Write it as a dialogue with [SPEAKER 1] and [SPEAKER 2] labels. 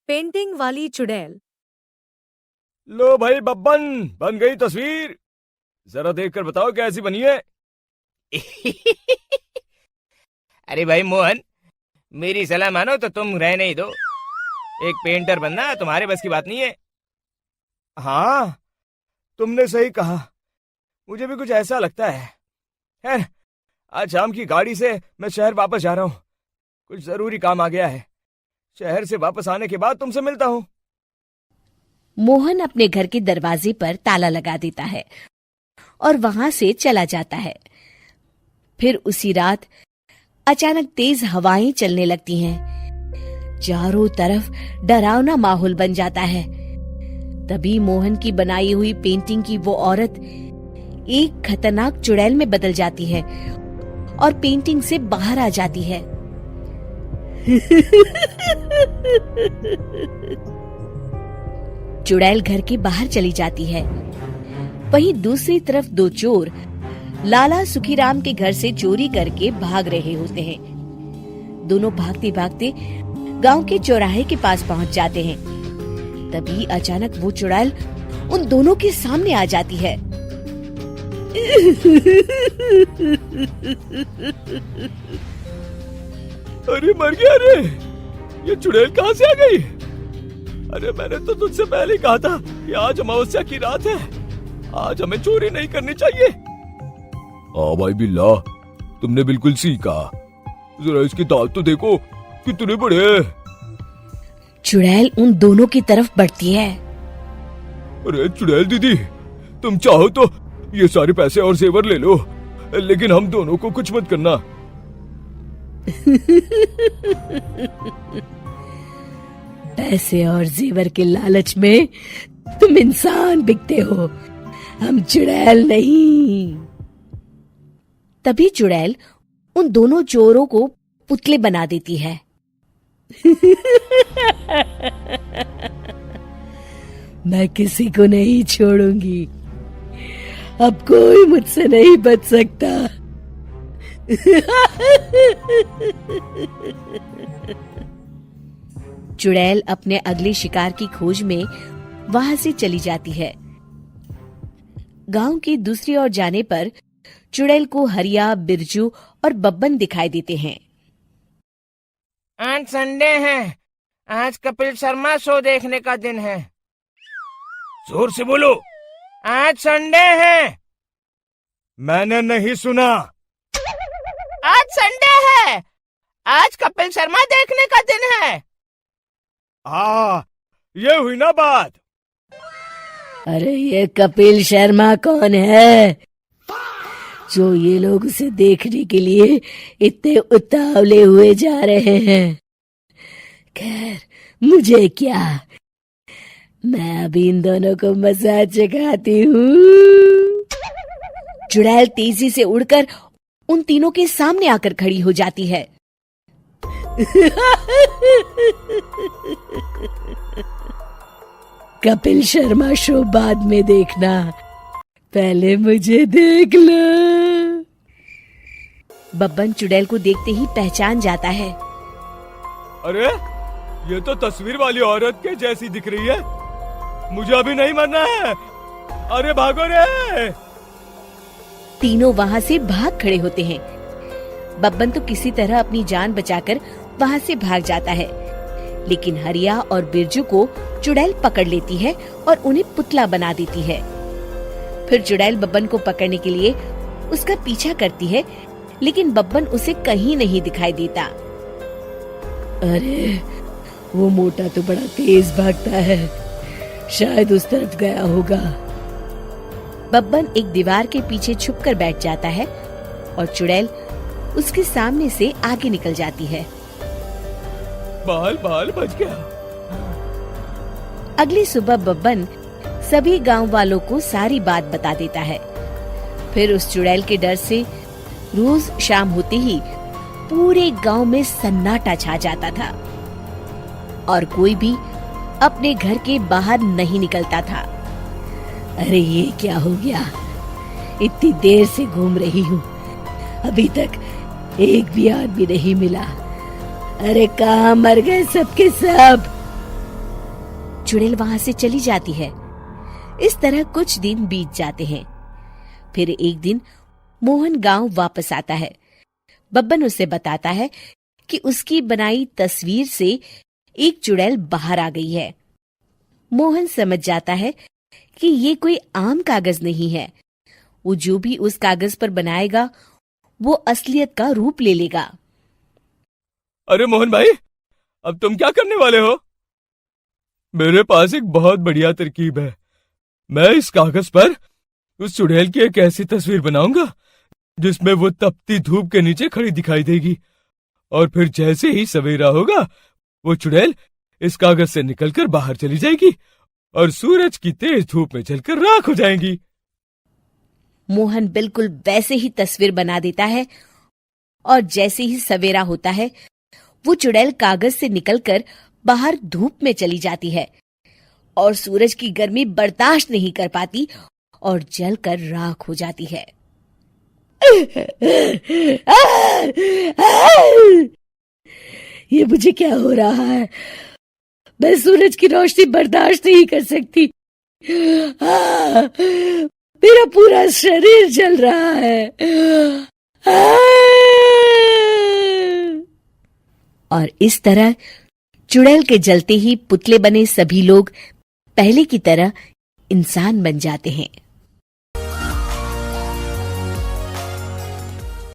[SPEAKER 1] Painting वाली चुड़ैल।
[SPEAKER 2] लो भाई बब्बन, बन गई तस्वीर। जरा देखकर बताओ कैसी बनी है।
[SPEAKER 3] अरे भाई मोहन, मेरी सलाह मानो तो तुम रहने ही दो। एक पेंटर बनना तुम्हारे बस की बात नहीं है।
[SPEAKER 2] हाँ, तुमने सही कहा, मुझे भी कुछ ऐसा लगता है। खैर, आज शाम की गाड़ी से मैं शहर वापस जा रहा हूँ। कुछ जरूरी काम आ गया है। शहर से वापस आने के बाद तुमसे मिलता हूँ।
[SPEAKER 4] मोहन अपने घर के दरवाजे पर ताला लगा देता है और वहां से चला जाता है। फिर उसी रात अचानक तेज हवाएं चलने लगती हैं। चारों तरफ डरावना माहौल बन जाता है। तभी मोहन की बनाई हुई पेंटिंग की वो औरत एक खतरनाक चुड़ैल में बदल जाती है और पेंटिंग से बाहर आ जाती है। चुड़ैल घर के बाहर चली जाती है। वहीं दूसरी तरफ दो चोर लाला सुखीराम के घर से चोरी करके भाग रहे होते हैं। दोनों भागते भागते गांव के चौराहे के पास पहुंच जाते हैं। तभी अचानक वो चुड़ैल उन दोनों के सामने आ जाती है।
[SPEAKER 2] अरे मर गया रे, ये चुड़ैल कहाँ से आ गई? अरे मैंने तो तुझसे पहले ही कहा था कि आज अमावस्या की रात है, आज हमें चोरी नहीं करनी चाहिए। हाँ भाई बिल्ला, तुमने बिल्कुल सही कहा। जरा इसके दांत तो देखो कितने बड़े हैं।
[SPEAKER 4] चुड़ैल उन दोनों की तरफ बढ़ती है।
[SPEAKER 2] अरे चुड़ैल दीदी, तुम चाहो तो ये सारे पैसे और जेवर ले लो, लेकिन हम दोनों को कुछ मत करना।
[SPEAKER 4] पैसे और जेवर के लालच में तुम इंसान बिकते हो, हम चुड़ैल नहीं। तभी चुड़ैल उन दोनों चोरों को पुतले बना देती है। मैं किसी को नहीं छोड़ूंगी, अब कोई मुझसे नहीं बच सकता। चुड़ैल अपने अगले शिकार की खोज में वहां से चली जाती है। गांव की दूसरी ओर जाने पर चुड़ैल को हरिया, बिरजू और बब्बन दिखाई देते हैं।
[SPEAKER 3] आज संडे है, आज कपिल शर्मा शो देखने का दिन है।
[SPEAKER 2] जोर से बोलो,
[SPEAKER 3] आज संडे है।
[SPEAKER 2] मैंने नहीं सुना।
[SPEAKER 3] आज संडे है, आज कपिल शर्मा देखने का दिन है।
[SPEAKER 2] हाँ, ये हुई ना बात।
[SPEAKER 4] अरे ये कपिल शर्मा कौन है जो ये लोग उसे देखने के लिए इतने उतावले हुए जा रहे हैं? खैर मुझे क्या, मैं अभी इन दोनों को मसाज चखाती हूँ। चुड़ैल तेजी से उड़कर उन तीनों के सामने आकर खड़ी हो जाती है। कपिल शर्मा शो बाद में देखना, पहले मुझे देख लो। बब्बन चुड़ैल को देखते ही पहचान जाता है।
[SPEAKER 2] अरे ये तो तस्वीर वाली औरत के जैसी दिख रही है, मुझे अभी नहीं मरना है। अरे भागो रे।
[SPEAKER 4] तीनों वहां से भाग खड़े होते हैं। बब्बन तो किसी तरह अपनी जान बचाकर वहां से भाग जाता है, लेकिन हरिया और बिरजू को चुड़ैल पकड़ लेती है और उन्हें पुतला बना देती है। फिर चुड़ैल बब्बन को पकड़ने के लिए उसका पीछा करती है, लेकिन बब्बन उसे कहीं नहीं दिखाई देता। अरे वो मोटा तो बड़ा तेज भागता है, शायद उस तरफ गया होगा। बब्बन एक दीवार के पीछे छुपकर बैठ जाता है और चुड़ैल उसके सामने से आगे निकल जाती है।
[SPEAKER 2] बाल बच गया।
[SPEAKER 4] अगली सुबह बब्बन सभी गांव वालों को सारी बात बता देता है। फिर उस चुड़ैल के डर से रोज शाम होते ही पूरे गांव में सन्नाटा छा जाता था और कोई भी अपने घर के बाहर नहीं निकलता था। अरे ये क्या हो गया, इतनी देर से घूम रही हूँ, अभी तक एक भी आदमी नहीं मिला। अरे कहाँ मर गए सबके सब? चुड़ैल वहां से चली जाती है। इस तरह कुछ दिन बीत जाते हैं। फिर एक दिन मोहन गांव वापस आता है। बब्बन उसे बताता है कि उसकी बनाई तस्वीर से एक चुड़ैल बाहर आ गई है। मोहन समझ जाता है कि ये कोई आम कागज नहीं है। वो जो भी उस कागज पर बनाएगा वो असलियत का रूप ले लेगा।
[SPEAKER 2] अरे मोहन भाई, अब तुम क्या करने वाले हो? मेरे पास एक बहुत बढ़िया तरकीब है। मैं इस कागज पर उस चुड़ैल की एक ऐसी तस्वीर बनाऊंगा जिसमें वो तपती धूप के नीचे खड़ी दिखाई देगी, और फिर जैसे ही सवेरा होगा वो चुड़ैल इस कागज से निकलकर बाहर चली जाएगी और सूरज की तेज धूप में जलकर राख हो जाएंगी।
[SPEAKER 4] मोहन बिल्कुल वैसे ही तस्वीर बना देता है और जैसे ही सवेरा होता है वो चुड़ैल कागज से निकलकर बाहर धूप में चली जाती है और सूरज की गर्मी बर्दाश्त नहीं कर पाती और जलकर राख हो जाती है। ये मुझे क्या हो रहा है? मैं सूरज की रोशनी बर्दाश्त नहीं कर सकती। मेरा पूरा शरीर जल रहा है। और इस तरह चुड़ैल के जलते ही पुतले बने सभी लोग पहले की तरह इंसान बन जाते हैं।